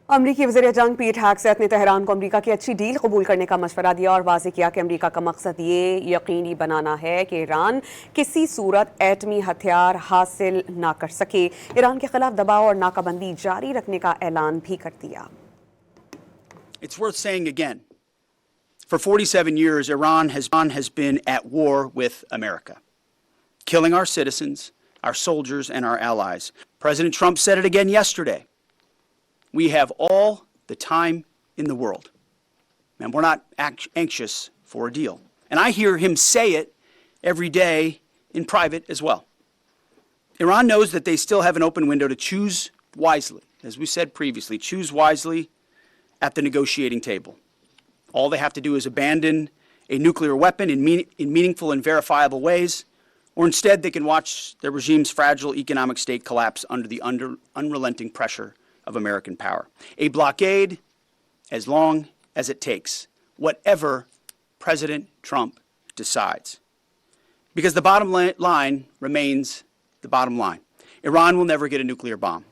अमरीकी वज़ीर जंग पीट हैग्सेथ ने तेहरान को अमरीका की अच्छी डील कबूल करने का मशवरा दिया और वाज़ेह किया कि अमरीका का मकसद ये यकीनी बनाना है कि ईरान किसी सूरत एटमी हथियार हासिल ना कर सके। ईरान के खिलाफ दबाव और नाकाबंदी जारी रखने का ऐलान भी कर दिया। It's worth saying again, for 47 years Iran has been at war with America, killing our citizens, our soldiers and our allies. President Trump said it again yesterday. We have all the time in the world, and we're not anxious for a deal. And I hear him say it every day in private as well. Iran knows that they still have an open window to choose wisely, as we said previously, choose wisely at the negotiating table. All they have to do is abandon a nuclear weapon in meaningful and verifiable ways, or instead they can watch their regime's fragile economic state collapse under the unrelenting pressure of American power. A blockade as long as it takes, whatever President Trump decides. Because the bottom line remains the bottom line. Iran will never get a nuclear bomb.